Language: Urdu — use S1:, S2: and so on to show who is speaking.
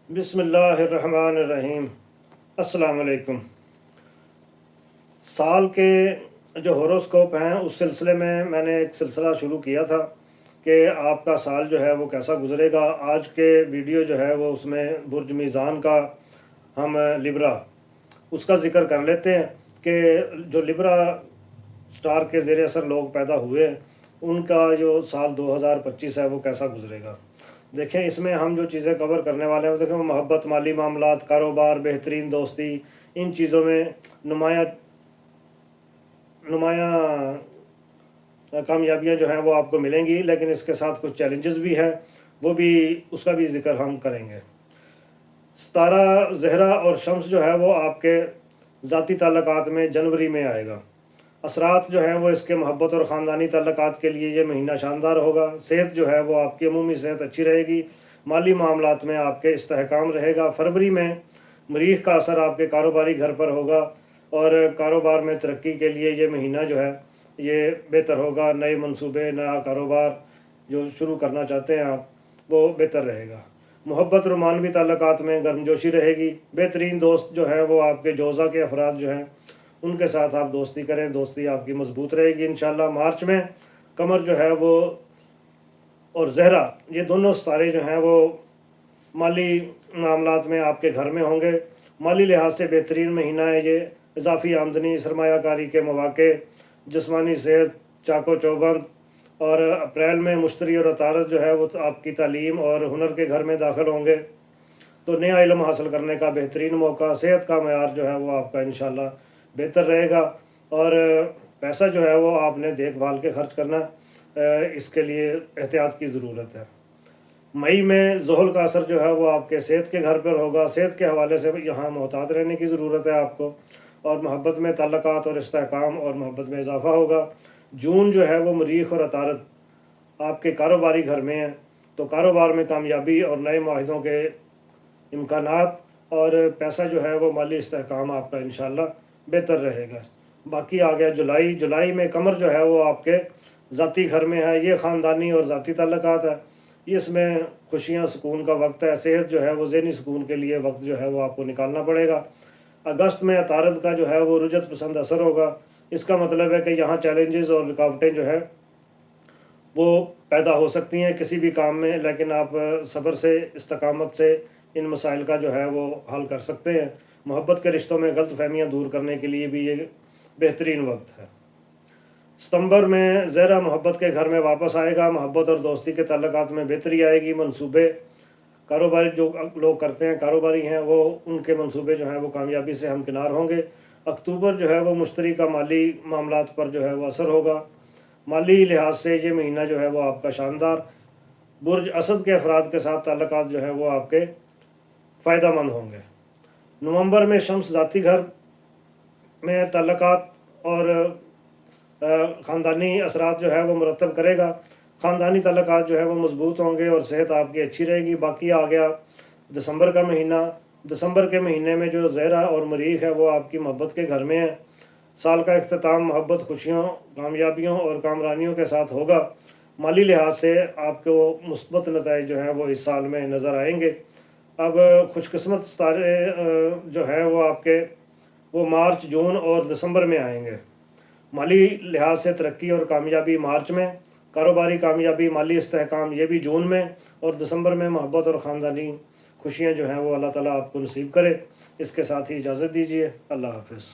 S1: بسم اللہ الرحمن الرحیم۔ السلام علیکم۔ سال کے جو ہوروسکوپ ہیں اس سلسلے میں نے ایک سلسلہ شروع کیا تھا کہ آپ کا سال جو ہے وہ کیسا گزرے گا۔ آج کے ویڈیو جو ہے وہ اس میں برج میزان کا ہم لبرا اس کا ذکر کر لیتے ہیں کہ جو لبرا سٹار کے زیر اثر لوگ پیدا ہوئے ہیں ان کا جو سال 2025 ہے وہ کیسا گزرے گا۔ دیکھیں اس میں ہم جو چیزیں کور کرنے والے ہیں دیکھیں محبت، مالی معاملات، کاروبار، بہترین دوستی، ان چیزوں میں نمایاں کامیابیاں جو ہیں وہ آپ کو ملیں گی، لیکن اس کے ساتھ کچھ چیلنجز بھی ہیں، وہ بھی اس کا بھی ذکر ہم کریں گے۔ ستارہ زہرہ اور شمس جو ہے وہ آپ کے ذاتی تعلقات میں جنوری میں آئے گا۔ اثرات جو ہیں وہ اس کے محبت اور خاندانی تعلقات کے لیے یہ مہینہ شاندار ہوگا۔ صحت جو ہے وہ آپ کی عمومی صحت اچھی رہے گی، مالی معاملات میں آپ کے استحکام رہے گا۔ فروری میں مریخ کا اثر آپ کے کاروباری گھر پر ہوگا اور کاروبار میں ترقی کے لیے یہ مہینہ جو ہے یہ بہتر ہوگا۔ نئے منصوبے، نیا کاروبار جو شروع کرنا چاہتے ہیں آپ وہ بہتر رہے گا۔ محبت رومانوی تعلقات میں گرمجوشی رہے گی۔ بہترین دوست جو ہیں وہ آپ کے جوزا کے افراد جو ہیں ان کے ساتھ آپ دوستی کریں، دوستی آپ کی مضبوط رہے گی انشاءاللہ۔ مارچ میں قمر جو ہے وہ اور زہرہ یہ دونوں ستارے جو ہیں وہ مالی معاملات میں آپ کے گھر میں ہوں گے۔ مالی لحاظ سے بہترین مہینہ ہے یہ۔ اضافی آمدنی، سرمایہ کاری کے مواقع، جسمانی صحت چاق و چوبند۔ اور اپریل میں مشتری اور عطارد جو ہے وہ آپ کی تعلیم اور ہنر کے گھر میں داخل ہوں گے، تو نیا علم حاصل کرنے کا بہترین موقع۔ صحت کا معیار جو ہے وہ آپ کا انشاءاللہ بہتر رہے گا، اور پیسہ جو ہے وہ آپ نے دیکھ بھال کے خرچ کرنا، اس کے لیے احتیاط کی ضرورت ہے۔ مئی میں زحل کا اثر جو ہے وہ آپ کے صحت کے گھر پر ہوگا۔ صحت کے حوالے سے یہاں محتاط رہنے کی ضرورت ہے آپ کو، اور محبت میں تعلقات اور استحکام اور محبت میں اضافہ ہوگا۔ جون جو ہے وہ مریخ اور عطارد آپ کے کاروباری گھر میں ہیں، تو کاروبار میں کامیابی اور نئے معاہدوں کے امکانات، اور پیسہ جو ہے وہ مالی استحکام آپ کا انشاءاللہ بہتر رہے گا۔ باقی آ گیا جولائی میں قمر جو ہے وہ آپ کے ذاتی گھر میں ہے، یہ خاندانی اور ذاتی تعلقات ہے، اس میں خوشیاں سکون کا وقت ہے۔ صحت جو ہے وہ ذہنی سکون کے لیے وقت جو ہے وہ آپ کو نکالنا پڑے گا۔ اگست میں عطارد کا جو ہے وہ رجت پسند اثر ہوگا، اس کا مطلب ہے کہ یہاں چیلنجز اور رکاوٹیں جو ہیں وہ پیدا ہو سکتی ہیں کسی بھی کام میں، لیکن آپ صبر سے، استقامت سے ان مسائل کا جو ہے وہ حل کر سکتے ہیں۔ محبت کے رشتوں میں غلط فہمیاں دور کرنے کے لیے بھی یہ بہترین وقت ہے۔ ستمبر میں زہرہ محبت کے گھر میں واپس آئے گا، محبت اور دوستی کے تعلقات میں بہتری آئے گی۔ منصوبے، کاروباری جو لوگ کرتے ہیں، کاروباری ہیں، وہ ان کے منصوبے جو ہیں وہ کامیابی سے ہمکنار ہوں گے۔ اکتوبر جو ہے وہ مشتری کا مالی معاملات پر جو ہے وہ اثر ہوگا۔ مالی لحاظ سے یہ مہینہ جو ہے وہ آپ کا شاندار۔ برج اسد کے افراد کے ساتھ تعلقات جو ہیں وہ آپ کے فائدہ مند ہوں گے۔ نومبر میں شمس ذاتی گھر میں تعلقات اور خاندانی اثرات جو ہے وہ مرتب کرے گا۔ خاندانی تعلقات جو ہے وہ مضبوط ہوں گے اور صحت آپ کی اچھی رہے گی۔ باقی آ گیا دسمبر کا مہینہ۔ دسمبر کے مہینے میں جو زہرہ اور مریخ ہے وہ آپ کی محبت کے گھر میں ہے۔ سال کا اختتام محبت، خوشیوں، کامیابیوں اور کامرانیوں کے ساتھ ہوگا۔ مالی لحاظ سے آپ کو مثبت نتائج جو ہیں وہ اس سال میں نظر آئیں گے۔ اب خوش قسمت ستارے جو ہیں وہ آپ کے وہ مارچ، جون اور دسمبر میں آئیں گے۔ مالی لحاظ سے ترقی اور کامیابی مارچ میں، کاروباری کامیابی، مالی استحکام یہ بھی جون میں، اور دسمبر میں محبت اور خاندانی خوشیاں جو ہیں وہ اللہ تعالیٰ آپ کو نصیب کرے۔ اس کے ساتھ ہی اجازت دیجیے۔ اللہ حافظ۔